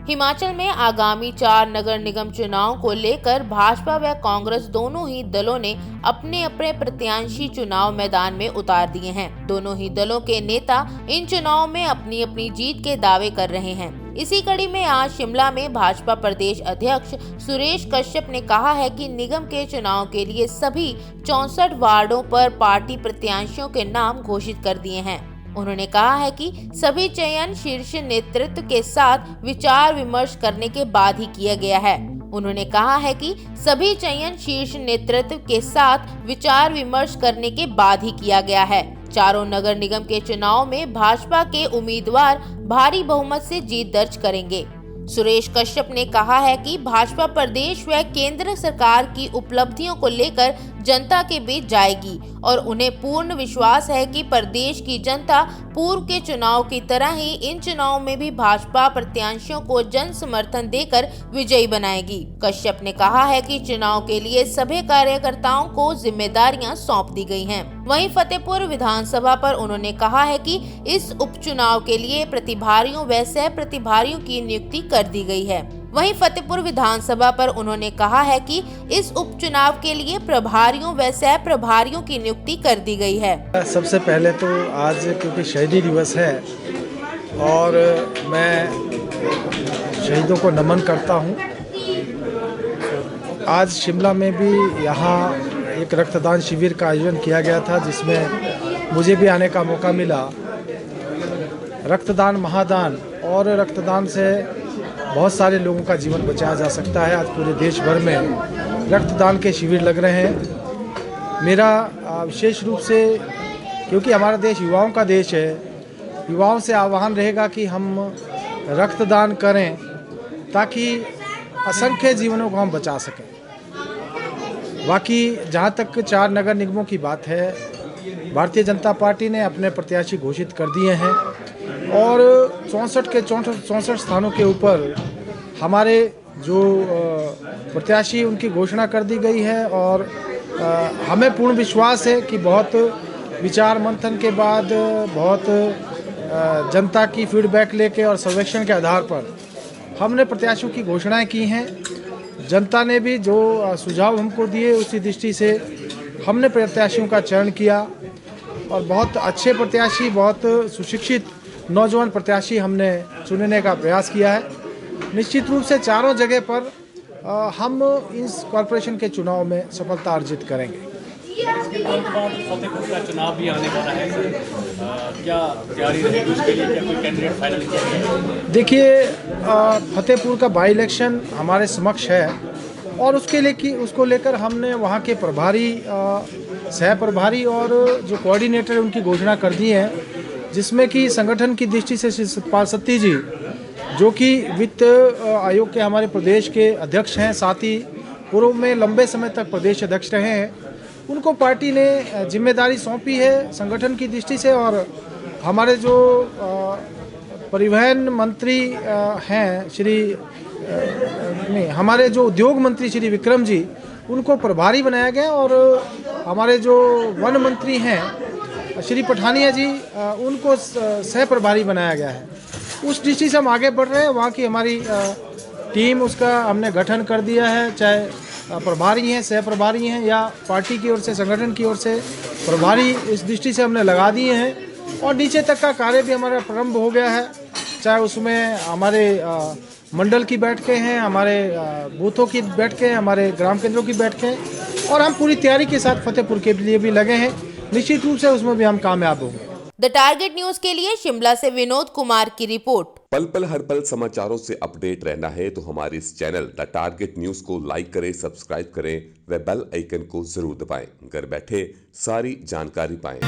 हिमाचल में आगामी 4 नगर निगम चुनाव को लेकर भाजपा व कांग्रेस दोनों ही दलों ने अपने अपने प्रत्याशी चुनाव मैदान में उतार दिए हैं। दोनों ही दलों के नेता इन चुनाव में अपनी अपनी जीत के दावे कर रहे हैं। इसी कड़ी में आज शिमला में भाजपा प्रदेश अध्यक्ष सुरेश कश्यप ने कहा है कि निगम के चुनाव के लिए सभी 64 वार्डों पर पार्टी प्रत्याशियों के नाम घोषित कर दिए हैं। उन्होंने कहा है कि सभी चयन शीर्ष नेतृत्व के साथ विचार विमर्श करने के बाद ही किया गया है। उन्होंने कहा है कि सभी चयन शीर्ष नेतृत्व के साथ विचार विमर्श करने के बाद ही किया गया है। चारों नगर निगम के चुनाव में भाजपा के उम्मीदवार भारी बहुमत से जीत दर्ज करेंगे। सुरेश कश्यप ने कहा है कि भाजपा प्रदेश व केंद्र सरकार की उपलब्धियों को लेकर जनता के बीच जाएगी और उन्हें पूर्ण विश्वास है कि प्रदेश की जनता पूर्व के चुनाव की तरह ही इन चुनाव में भी भाजपा प्रत्याशियों को जन समर्थन देकर विजयी बनाएगी। कश्यप ने कहा है कि चुनाव के लिए सभी कार्यकर्ताओं को जिम्मेदारियां सौंप दी गई हैं। वहीं फतेहपुर विधानसभा पर उन्होंने कहा है कि इस उपचुनाव के लिए प्रतिभागियों व सह प्रतिभागियों की नियुक्ति कर दी गई है। वहीं फतेहपुर विधानसभा पर उन्होंने कहा है कि इस उपचुनाव के लिए प्रभारियों व सह प्रभारियों की नियुक्ति कर दी गई है। सबसे पहले तो आज क्योंकि शहीदी दिवस है और मैं शहीदों को नमन करता हूं। आज शिमला में भी यहाँ एक रक्तदान शिविर का आयोजन किया गया था जिसमें मुझे भी आने का मौका मिला। रक्तदान महादान और रक्तदान से बहुत सारे लोगों का जीवन बचाया जा सकता है। आज पूरे देश भर में रक्तदान के शिविर लग रहे हैं। मेरा विशेष रूप से क्योंकि हमारा देश युवाओं का देश है, युवाओं से आह्वान रहेगा कि हम रक्तदान करें ताकि असंख्य जीवनों को हम बचा सकें। बाकी जहाँ तक 4 नगर निगमों की बात है, भारतीय जनता पार्टी ने अपने प्रत्याशी घोषित कर दिए हैं और 64 के 64 स्थानों के ऊपर हमारे जो प्रत्याशी उनकी घोषणा कर दी गई है और हमें पूर्ण विश्वास है कि बहुत विचार मंथन के बाद, बहुत जनता की फीडबैक लेके और सर्वेक्षण के आधार पर हमने प्रत्याशियों की घोषणाएं की हैं। जनता ने भी जो सुझाव हमको दिए उसी दृष्टि से हमने प्रत्याशियों का चयन किया और बहुत अच्छे प्रत्याशी, बहुत सुशिक्षित नौजवान प्रत्याशी हमने चुनने का प्रयास किया है। निश्चित रूप से चारों जगह पर हम इस कॉरपोरेशन के चुनाव में सफलता अर्जित करेंगे। इसके बाद फतेहपुर का चुनाव भी आने वाला है, क्या तैयारी रहेगी उसके लिए? क्या कोई कैंडिडेट फाइनल किया गया? देखिए, फतेहपुर का बाई इलेक्शन हमारे समक्ष है और उसको लेकर हमने वहाँ के प्रभारी, सह प्रभारी और जो कोऑर्डिनेटर उनकी घोषणा कर दी है, जिसमें कि संगठन की दृष्टि से श्री सतपाल सत्ती जी जो कि वित्त आयोग के हमारे प्रदेश के अध्यक्ष हैं, साथ ही पूर्व में लंबे समय तक प्रदेश अध्यक्ष रहे हैं, उनको पार्टी ने जिम्मेदारी सौंपी है संगठन की दृष्टि से। और हमारे जो परिवहन मंत्री हैं हमारे जो उद्योग मंत्री श्री विक्रम जी, उनको प्रभारी बनाया गया और हमारे जो वन मंत्री हैं श्री पठानिया जी, उनको सह प्रभारी बनाया गया है। उस दृष्टि से हम आगे बढ़ रहे हैं। वहाँ की हमारी टीम, उसका हमने गठन कर दिया है, चाहे प्रभारी हैं, सह प्रभारी हैं या पार्टी की ओर से, संगठन की ओर से प्रभारी, इस दृष्टि से हमने लगा दिए हैं और नीचे तक का कार्य भी हमारा प्रारंभ हो गया है। चाहे उसमें हमारे मंडल की बैठकें हैं, हमारे बूथों की बैठकें, हमारे ग्राम केंद्रों की बैठकें, और हम पूरी तैयारी के साथ फतेहपुर के लिए भी लगे हैं। निश्चित रूप से उसमें भी हम कामयाब होंगे। द टारगेट न्यूज के लिए शिमला से विनोद कुमार की रिपोर्ट। पल पल हर पल समाचारों से अपडेट रहना है तो हमारे इस चैनल द टारगेट न्यूज को लाइक करें, सब्सक्राइब करें व बेल आइकन को जरूर दबाएं। घर बैठे सारी जानकारी पाएं।